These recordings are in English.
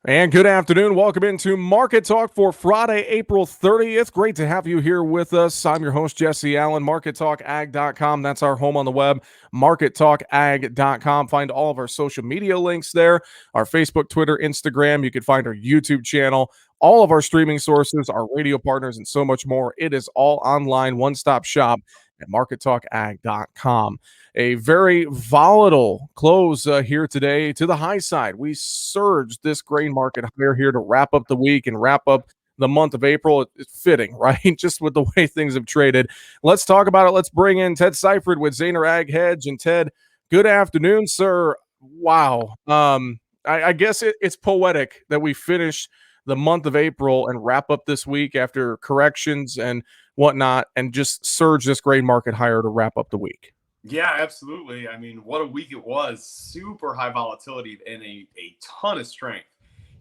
And good afternoon. Welcome into Market Talk for Friday, April 30th. Great to have you here with us. I'm your host, Jesse Allen, markettalkag.com. That's our home on the web, markettalkag.com. Find all of our social media links there, our Facebook, Twitter, Instagram. You can find our YouTube channel, all of our streaming sources, our radio partners, and so much more. It is all online, one-stop shop at markettalkag.com. A very volatile close here today to the high side. We surged this grain market higher here to wrap up the week and wrap up the month of April. It's fitting, right? Just with the way things have traded. Let's talk about it. Let's bring in Ted Seifried with Zaner Ag Hedge. And Ted, good afternoon, sir. Wow. I guess it's poetic that we finish the month of April and wrap up this week after corrections and whatnot and just surge this grain market higher to wrap up the week. Yeah, absolutely. I mean, what a week it was. Super high volatility and a ton of strength.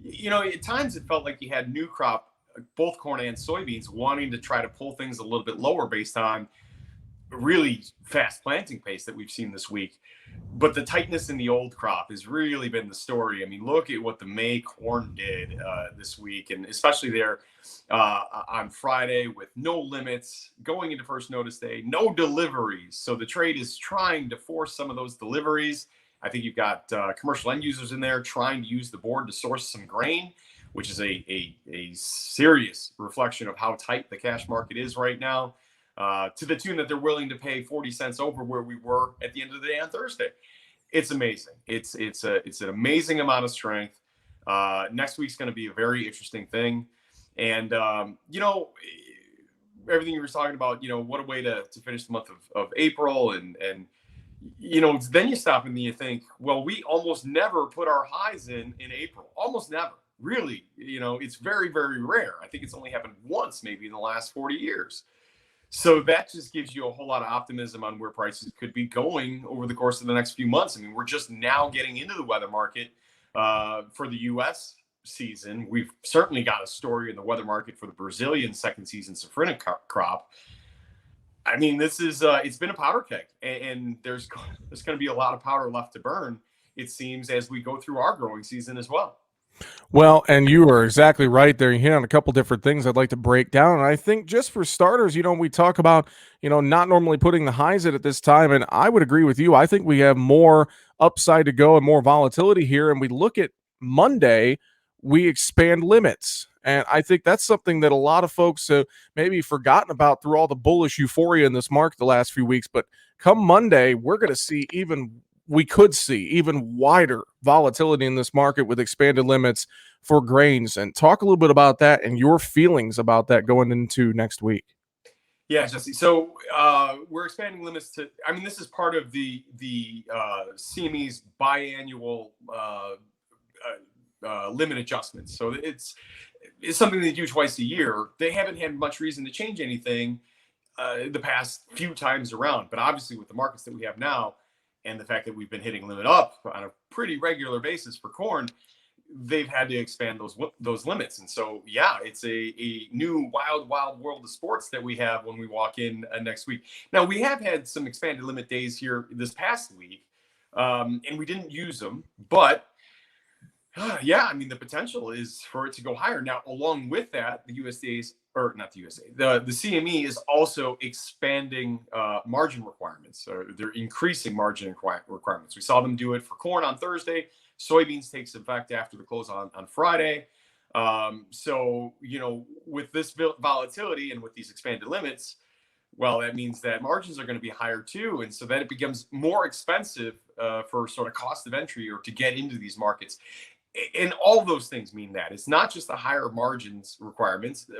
At times it felt like you had new crop, both corn and soybeans, wanting to try to pull things a little bit lower based on really fast planting pace that we've seen this week. But the tightness in the old crop has really been the story. I mean, look at what the May corn did this week, and especially there on Friday with no limits going into first notice day, no deliveries. So the trade is trying to force some of those deliveries. I think you've got commercial end users in there trying to use the board to source some grain, which is a serious reflection of how tight the cash market is right now. To the tune that they're willing to pay 40 cents over where we were at the end of the day on Thursday. It's amazing. It's an amazing amount of strength. Next week's going to be a very interesting thing. And, everything you were talking about, what a way to finish the month of April. And then you stop and you think, well, we almost never put our highs in April. Almost never. Really, it's very, very rare. I think it's only happened once maybe in the last 40 years. So that just gives you a whole lot of optimism on where prices could be going over the course of the next few months. I mean, we're just now getting into the weather market for the U.S. season. We've certainly got a story in the weather market for the Brazilian second season Seifried crop. I mean, this is it's been a powder keg, and there's going to be a lot of powder left to burn, it seems, as we go through our growing season as well. Well, and you are exactly right there. You hit on a couple different things I'd like to break down. And I think just for starters, we talk about, not normally putting the highs in at this time. And I would agree with you. I think we have more upside to go and more volatility here. And we look at Monday, we expand limits. And I think that's something that a lot of folks have maybe forgotten about through all the bullish euphoria in this market the last few weeks. But come Monday, we could see even wider volatility in this market with expanded limits for grains. And talk a little bit about that and your feelings about that going into next week. Yeah, Jesse. So we're expanding limits to. I mean, this is part of the CME's biannual limit adjustments. So it's something they do twice a year. They haven't had much reason to change anything the past few times around. But obviously, with the markets that we have now, and the fact that we've been hitting limit up on a pretty regular basis for corn, they've had to expand those limits. And so, yeah, it's a new wild world of sports that we have when we walk in next week. Now, we have had some expanded limit days here this past week, and we didn't use them. But, yeah, I mean, the potential is for it to go higher. Now, along with that, the USDA's or not the USA, the CME is also expanding margin requirements. So they're increasing margin requirements. We saw them do it for corn on Thursday. Soybeans takes effect after the close on Friday. So, with this volatility and with these expanded limits, well, that means that margins are going to be higher too. And so that it becomes more expensive for sort of cost of entry or to get into these markets. And all those things mean that it's not just the higher margins requirements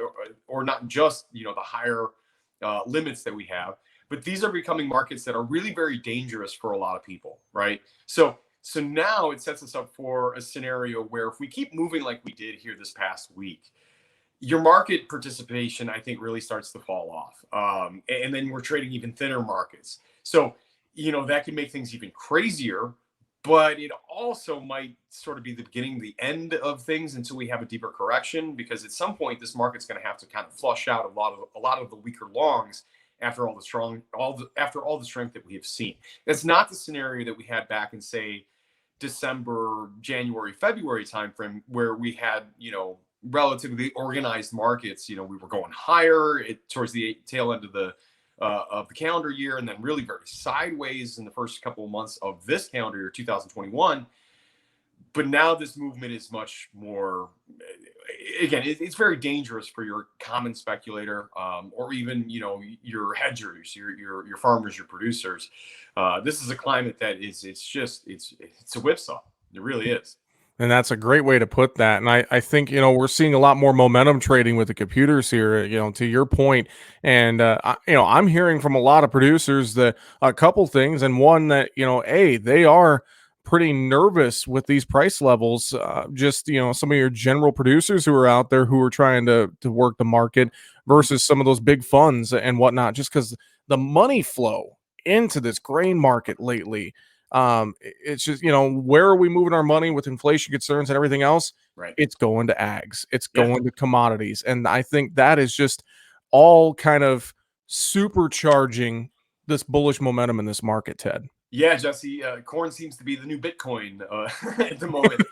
or not just, the higher limits that we have, but these are becoming markets that are really very dangerous for a lot of people. Right. So now it sets us up for a scenario where if we keep moving like we did here this past week, your market participation, I think, really starts to fall off. And then we're trading even thinner markets. So, that can make things even crazier. But it also might sort of be the beginning, the end of things until we have a deeper correction, because at some point this market's going to have to kind of flush out a lot of the weaker longs after all the strength that we have seen. That's not the scenario that we had back in, say, December, January, February timeframe where we had, relatively organized markets. We were going higher towards the tail end of the calendar year, and then really very sideways in the first couple of months of this calendar year, 2021. But now this movement is much more, again, it's very dangerous for your common speculator, or even, your hedgers, your farmers, your producers. This is a climate that it's a whipsaw. It really is. And that's a great way to put that. And I think, we're seeing a lot more momentum trading with the computers here, to your point. And, I'm hearing from a lot of producers that a couple things, and one that, they are pretty nervous with these price levels. Just, some of your general producers who are out there who are trying to work the market versus some of those big funds and whatnot, just because the money flow into this grain market lately, it's just, where are we moving our money with inflation concerns and everything else? Right. It's going to ags, it's Yeah. going to commodities. And I think that is just all kind of supercharging this bullish momentum in this market, Ted. Yeah, Jesse, corn seems to be the new Bitcoin at the moment.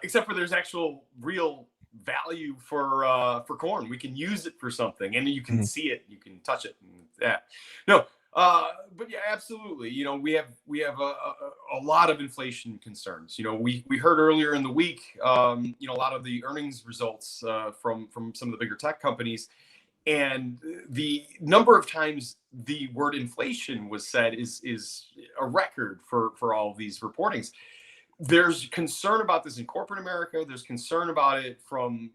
Except for there's actual real value for corn. We can use it for something, and you can see it, you can touch it, and that. No, but yeah, absolutely. We have a lot of inflation concerns. We heard earlier in the week, a lot of the earnings results from some of the bigger tech companies. And the number of times the word inflation was said is a record for all of these reportings. There's concern about this in corporate America. There's concern about it from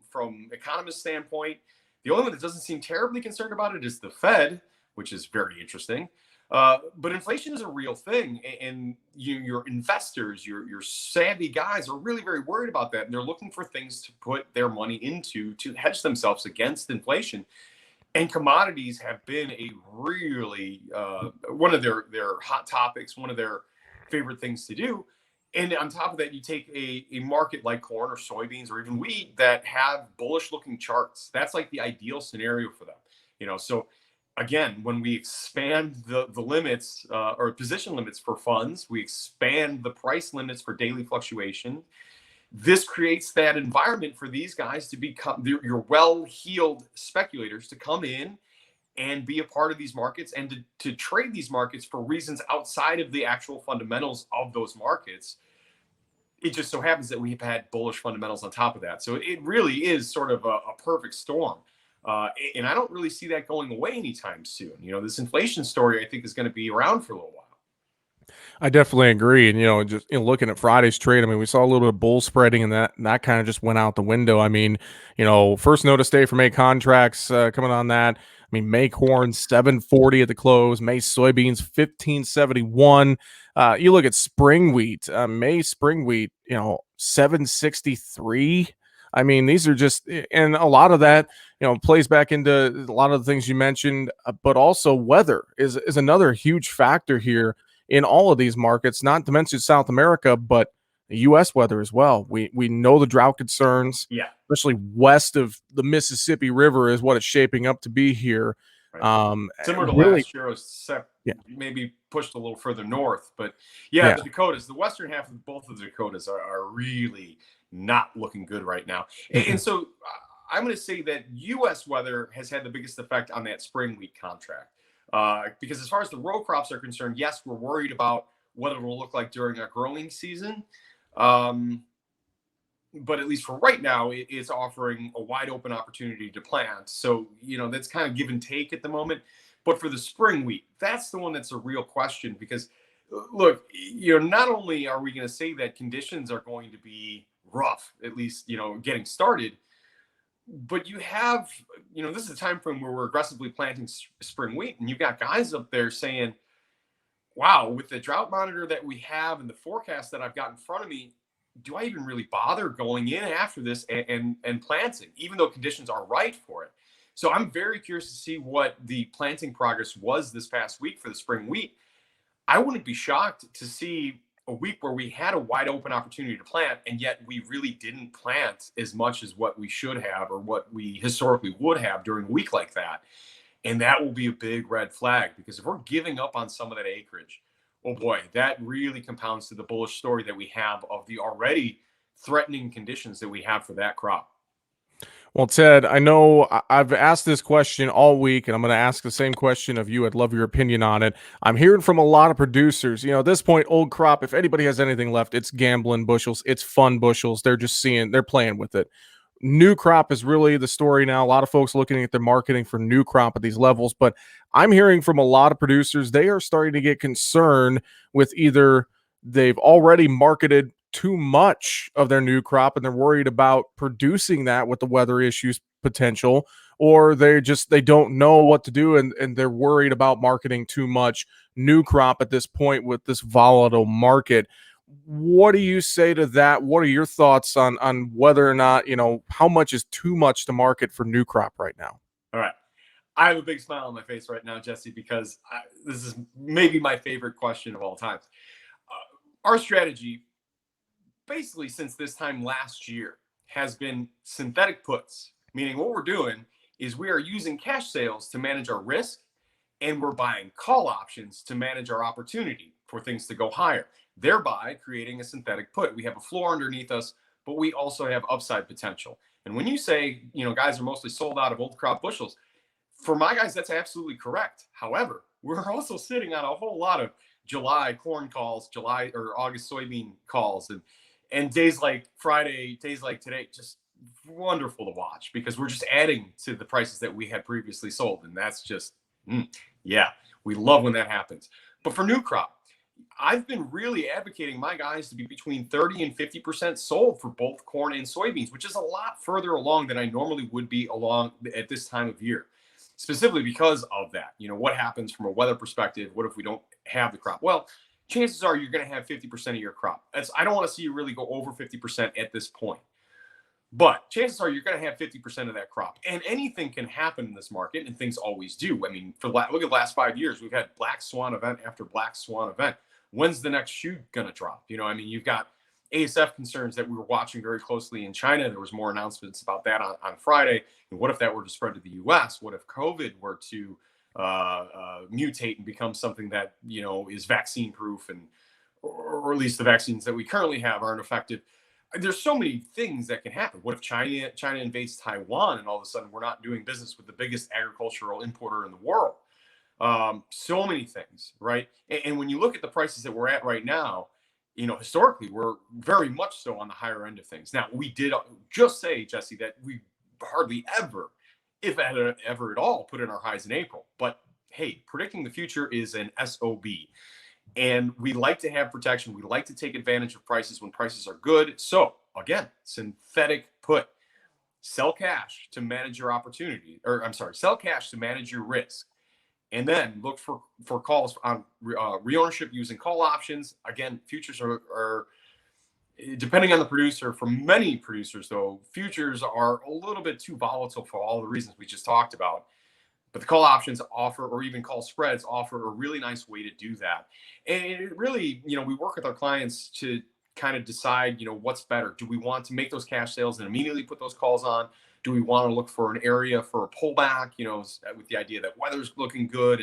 economist standpoint. The only one that doesn't seem terribly concerned about it is the Fed, which is very interesting. But inflation is a real thing, and your investors, your savvy guys, are really very worried about that, and they're looking for things to put their money into to hedge themselves against inflation. And commodities have been a really one of their hot topics, one of their favorite things to do. And on top of that, you take a market like corn or soybeans or even wheat that have bullish looking charts. That's like the ideal scenario for them. So again, when we expand the limits or position limits for funds, we expand the price limits for daily fluctuation. This creates that environment for these guys to become your well-heeled speculators to come in and be a part of these markets and to trade these markets for reasons outside of the actual fundamentals of those markets. It just so happens that we've had bullish fundamentals on top of that. So it really is sort of a perfect storm. And I don't really see that going away anytime soon. This inflation story, I think, is going to be around for a little while. I definitely agree. And, just looking at Friday's trade, I mean, we saw a little bit of bull spreading, and that kind of just went out the window. I mean, first notice day for May contracts coming on that. I mean, May corn 740 at the close, May soybeans 1571. You look at spring wheat, May spring wheat, 763. I mean, these are just, and a lot of that, plays back into a lot of the things you mentioned, but also weather is another huge factor here in all of these markets, not to mention South America, but the U.S. weather as well. We know the drought concerns, especially west of the Mississippi River, is what it's shaping up to be here. Right. Similar to really, last year, maybe pushed a little further north, but the Dakotas, the western half of both of the Dakotas are really not looking good right now. And so I'm going to say that U.S. weather has had the biggest effect on that spring wheat contract. Because as far as the row crops are concerned, yes, we're worried about what it will look like during our growing season. But at least for right now, it's offering a wide open opportunity to plant. So, that's kind of give and take at the moment. But for the spring wheat, that's the one that's a real question, because look, not only are we going to say that conditions are going to be rough, at least, getting started, but you have, this is a time frame where we're aggressively planting spring wheat, and you've got guys up there saying, wow, with the drought monitor that we have and the forecast that I've got in front of me, do I even really bother going in after this and planting, even though conditions are right for it? So I'm very curious to see what the planting progress was this past week for the spring wheat. I wouldn't be shocked to see a week where we had a wide open opportunity to plant, and yet we really didn't plant as much as what we should have or what we historically would have during a week like that. And that will be a big red flag, because if we're giving up on some of that acreage, oh boy, that really compounds to the bullish story that we have of the already threatening conditions that we have for that crop. Well, Ted, I know I've asked this question all week, and I'm going to ask the same question of you. I'd love your opinion on it. I'm hearing from a lot of producers, at this point, old crop, if anybody has anything left, it's gambling bushels, it's fun bushels. They're playing with it. New crop is really the story now. A lot of folks looking at their marketing for new crop at these levels, but I'm hearing from a lot of producers, they are starting to get concerned with either they've already marketed too much of their new crop and they're worried about producing that with the weather issues potential, or they don't know what to do, and they're worried about marketing too much new crop at this point with this volatile market. What do you say to that? What are your thoughts on whether or not, how much is too much to market for new crop right now? All right. I have a big smile on my face right now, Jesse, because this is maybe my favorite question of all time. Our strategy, basically since this time last year, has been synthetic puts, meaning what we're doing is we are using cash sales to manage our risk, and we're buying call options to manage our opportunity for things to go higher, thereby creating a synthetic put. We have a floor underneath us, but we also have upside potential. And when you say, guys are mostly sold out of old crop bushels, for my guys, that's absolutely correct. However, we're also sitting on a whole lot of July corn calls, July or August soybean calls, and days like Friday, days like today, just wonderful to watch because we're just adding to the prices that we had previously sold. And that's just, yeah, we love when that happens. But for new crop, I've been really advocating my guys to be between 30 and 50% sold for both corn and soybeans, which is a lot further along than I normally would be along at this time of year, specifically because of that. What happens from a weather perspective? What if we don't have the crop? Well, chances are you're going to have 50% of your crop. I don't want to see you really go over 50% at this point. But chances are you're going to have 50% of that crop. And anything can happen in this market, and things always do. I mean, look at the last 5 years. We've had black swan event after black swan event. When's the next shoe going to drop? You've got ASF concerns that we were watching very closely in China. There was more announcements about that on Friday. And what if that were to spread to the U.S.? What if COVID were to mutate and become something that, is vaccine proof, and or at least the vaccines that we currently have aren't effective? There's so many things that can happen. What if China invades Taiwan and all of a sudden we're not doing business with the biggest agricultural importer in the world? So many things, right? And when you look at the prices that we're at right now, historically, we're very much so on the higher end of things. Now, we did just say, Jesse, that we hardly ever, if ever at all, put in our highs in April. But hey, predicting the future is an SOB. And we like to have protection. We like to take advantage of prices when prices are good. So again, synthetic put. Sell cash to manage your opportunity, or I'm sorry, sell cash to manage your risk. And then look for calls on reownership using call options. Again, futures are depending on the producer. For many producers, though, futures are a little bit too volatile for all the reasons we just talked about. But the call options offer, or even call spreads offer, a really nice way to do that. And it really, we work with our clients to kind of decide, what's better. Do we want to make those cash sales and immediately put those calls on? Do we want to look for an area for a pullback, with the idea that weather's looking good,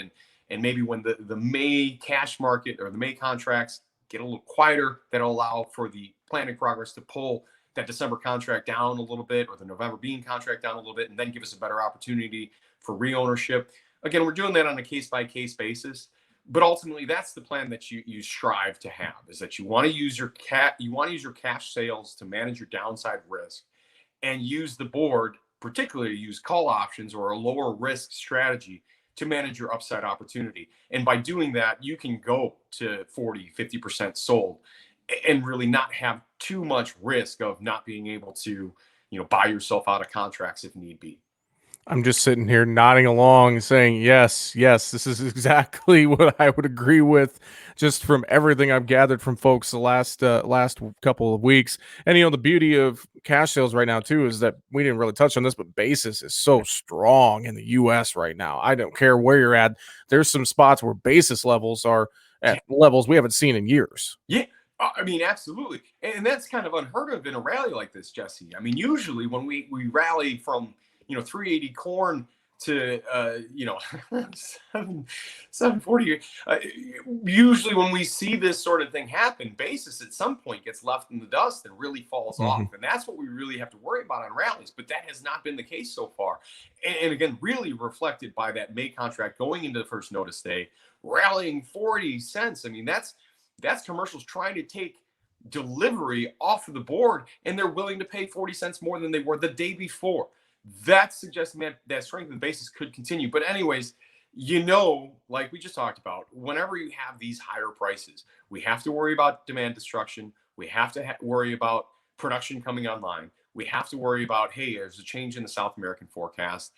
and maybe when the May cash market or the May contracts get a little quieter, that'll allow for the planning progress to pull that December contract down a little bit, or the November bean contract down a little bit, and then give us a better opportunity for reownership. Again, we're doing that on a case-by-case basis, but ultimately that's the plan that you strive to have, is that you want to use your cash sales to manage your downside risk, and use the board, particularly use call options or a lower risk strategy to manage your upside opportunity. And by doing that, you can go to 40, 50% sold and really not have too much risk of not being able to, buy yourself out of contracts if need be. I'm just sitting here nodding along, saying, yes, yes, this is exactly what I would agree with, just from everything I've gathered from folks the last couple of weeks. And the beauty of cash sales right now too is that we didn't really touch on this, but basis is so strong in the U.S. right now. I don't care where you're at. There's some spots where basis levels are at levels we haven't seen in years. Yeah. Absolutely. And that's kind of unheard of in a rally like this, Jesse. Usually when we rally from 380 corn seven 740. Usually when we see this sort of thing happen, basis at some point gets left in the dust and really falls Mhm. off, and that's what we really have to worry about on rallies. But that has not been the case so far, and again, really reflected by that May contract going into the first notice day, rallying 40 cents. I mean, that's commercials trying to take delivery off of the board, and they're willing to pay 40 cents more than they were the day before. That suggests that strength in the basis could continue. But anyways, like we just talked about, whenever you have these higher prices, we have to worry about demand destruction. We have to worry about production coming online. We have to worry about, hey, there's a change in the South American forecast.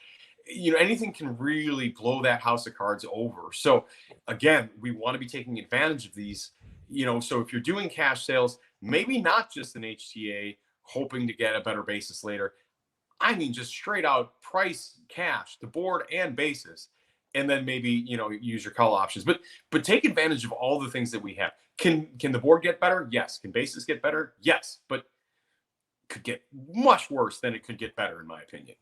Anything can really blow that house of cards over. So again, we want to be taking advantage of these. So if you're doing cash sales, maybe not just an HTA, hoping to get a better basis later. I mean, just straight out price cash, the board and basis, and then maybe use your call options. But take advantage of all the things that we have. Can the board get better? Yes. Can basis get better? Yes. But could get much worse than it could get better, in my opinion.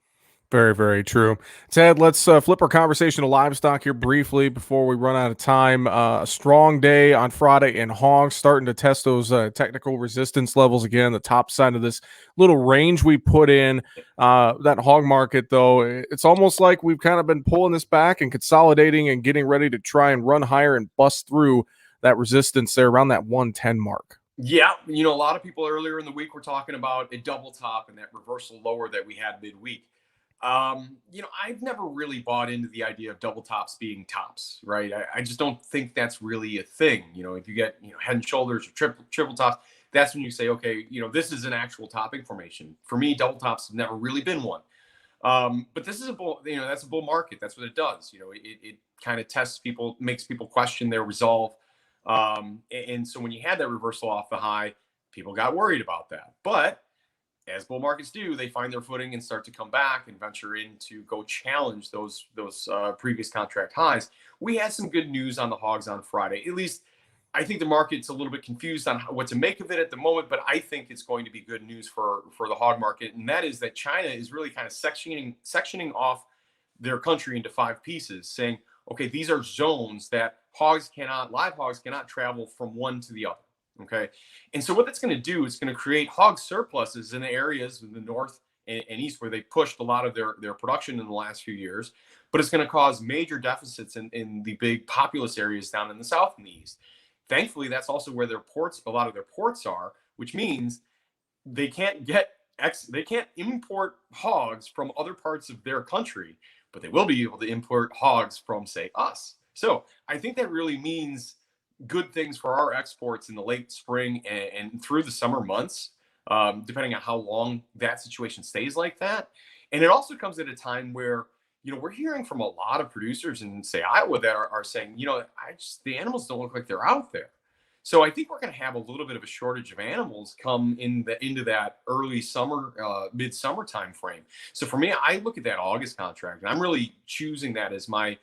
Very, very true. Ted, let's flip our conversation to livestock here briefly before we run out of time. A strong day on Friday in hogs, starting to test those technical resistance levels again, the top side of this little range we put in. That hog market, though, it's almost like we've kind of been pulling this back and consolidating and getting ready to try and run higher and bust through that resistance there around that 110 mark. Yeah, a lot of people earlier in the week were talking about a double top and that reversal lower that we had midweek. I've never really bought into the idea of double tops being tops, right? I just don't think that's really a thing. If you get head and shoulders or triple tops, that's when you say, okay, this is an actual topping formation. For me, double tops have never really been one. But this is a bull, that's a bull market. That's what it does. It kind of tests people, makes people question their resolve. And so when you had that reversal off the high, people got worried about that. But as bull markets do, they find their footing and start to come back and venture in to go challenge those previous contract highs. We had some good news on the hogs on Friday. At least I think the market's a little bit confused on what to make of it at the moment, but I think it's going to be good news for the hog market, and that is that China is really kind of sectioning off their country into 5 pieces, saying, okay, these are zones that live hogs cannot travel from one to the other. Okay. And so what that's going to do is going to create hog surpluses in the areas in the north and east where they pushed a lot of their production in the last few years, but it's going to cause major deficits in the big populous areas down in the south and the east. Thankfully, that's also where a lot of their ports are, which means they can't import hogs from other parts of their country, but they will be able to import hogs from, say, us. So I think that really means good things for our exports in the late spring and through the summer months, depending on how long that situation stays like that. And it also comes at a time where, we're hearing from a lot of producers in, say, Iowa that are saying, the animals don't look like they're out there. So I think we're going to have a little bit of a shortage of animals come into that early summer, midsummer time frame. So for me, I look at that August contract, and I'm really choosing that as my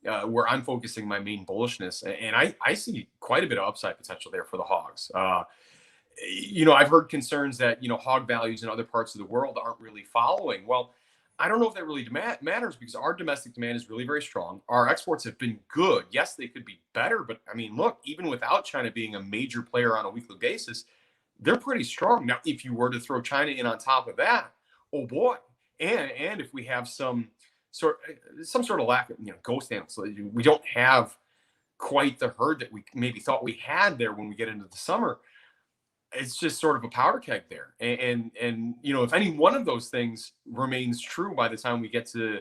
where I'm focusing my main bullishness, and I see quite a bit of upside potential there for the hogs. I've heard concerns that hog values in other parts of the world aren't really following. Well, I don't know if that really matters, because our domestic demand is really very strong. Our exports have been good. Yes, they could be better, but I mean, look, even without China being a major player on a weekly basis, they're pretty strong. Now, if you were to throw China in on top of that, oh boy, and if we have some sort of lack of ghost animals, so we don't have quite the herd that we maybe thought we had there when we get into the summer. It's just sort of a powder keg there, and if any one of those things remains true by the time we get to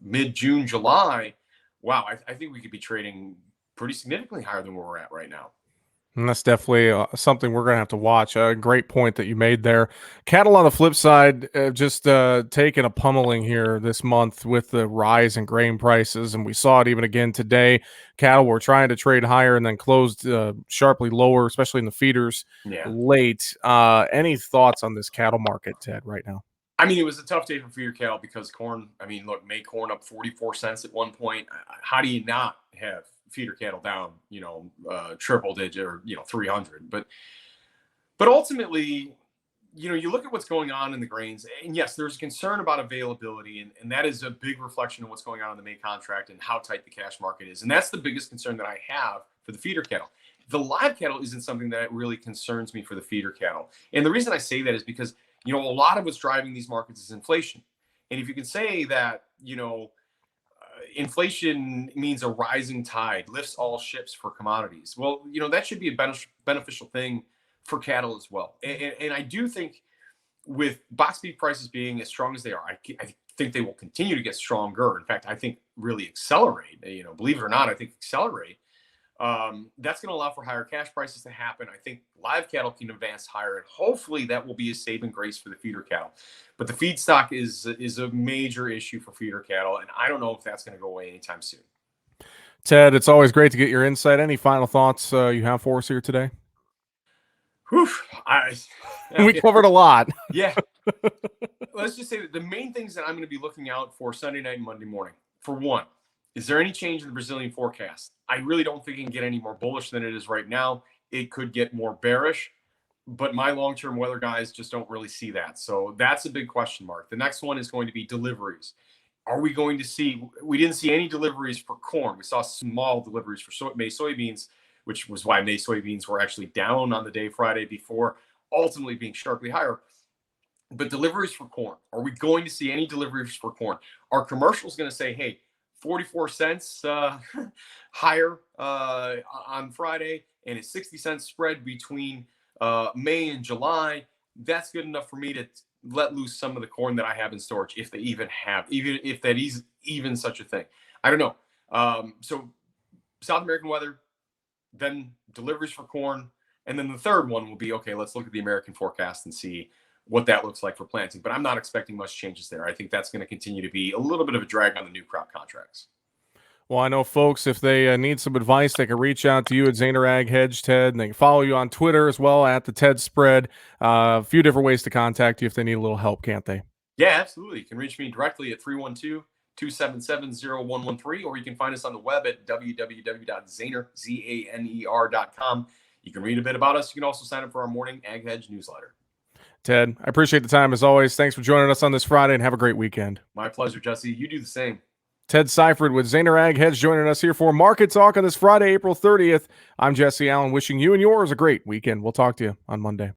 mid-June, July, wow, I think we could be trading pretty significantly higher than where we're at right now. And that's definitely something we're going to have to watch. A great point that you made there. Cattle on the flip side, just taking a pummeling here this month with the rise in grain prices. And we saw it even again today. Cattle were trying to trade higher and then closed sharply lower, especially in the feeders late. Any thoughts on this cattle market, Ted, right now? I mean, it was a tough day for feeder cattle because corn, look, May corn up 44 cents at one point. How do you not have feeder cattle down, triple digit or, 300? But ultimately, you look at what's going on in the grains, and yes, there's a concern about availability, and that is a big reflection of what's going on in the May contract and how tight the cash market is. And that's the biggest concern that I have for the feeder cattle. The live cattle isn't something that really concerns me for the feeder cattle. And the reason I say that is because, a lot of what's driving these markets is inflation. And if you can say that, inflation means a rising tide lifts all ships for commodities. Well, that should be a beneficial thing for cattle as well. And I do think with box beef prices being as strong as they are, I think they will continue to get stronger. In fact, I think really accelerate, believe it or not, I think accelerate. That's going to allow for higher cash prices to happen. I think live cattle can advance higher, and hopefully that will be a saving grace for the feeder cattle. But the feedstock is a major issue for feeder cattle, and I don't know if that's going to go away anytime soon. Ted, it's always great to get your insight. Any final thoughts you have for us here today? Whew, we covered a lot. Yeah. Let's just say that the main things that I'm going to be looking out for Sunday night and Monday morning. For one, is there any change in the Brazilian forecast? I really don't think it can get any more bullish than it is right now. It could get more bearish, but my long-term weather guys just don't really see that. So that's a big question mark. The next one is going to be deliveries. Are we going to see, we didn't see any deliveries for corn. We saw small deliveries for May soybeans, which was why May soybeans were actually down on the day Friday before ultimately being sharply higher. But deliveries for corn, are we going to see any deliveries for corn? Are commercials going to say, hey, 44 cents higher on Friday and a 60 cent spread between May and July? That's good enough for me to let loose some of the corn that I have in storage, if they even if that is even such a thing. I don't know. So South American weather, then deliveries for corn, and then the third one will be, okay, let's look at the American forecast and see what that looks like for planting. But I'm not expecting much changes there. I think that's going to continue to be a little bit of a drag on the new crop contracts. Well, I know folks, if they need some advice, they can reach out to you at Zaner Ag Hedge, Ted, and they can follow you on Twitter as well at the Ted Spread. A few different ways to contact you if they need a little help, can't they? Yeah, absolutely. You can reach me directly at 312-277-0113, or you can find us on the web at www.zaner.com. You can read a bit about us. You can also sign up for our morning Ag Hedge newsletter. Ted, I appreciate the time as always. Thanks for joining us on this Friday, and have a great weekend. My pleasure, Jesse. You do the same. Ted Seifried with Zaner Ag Hedge joining us here for Market Talk on this Friday, April 30th. I'm Jesse Allen, wishing you and yours a great weekend. We'll talk to you on Monday.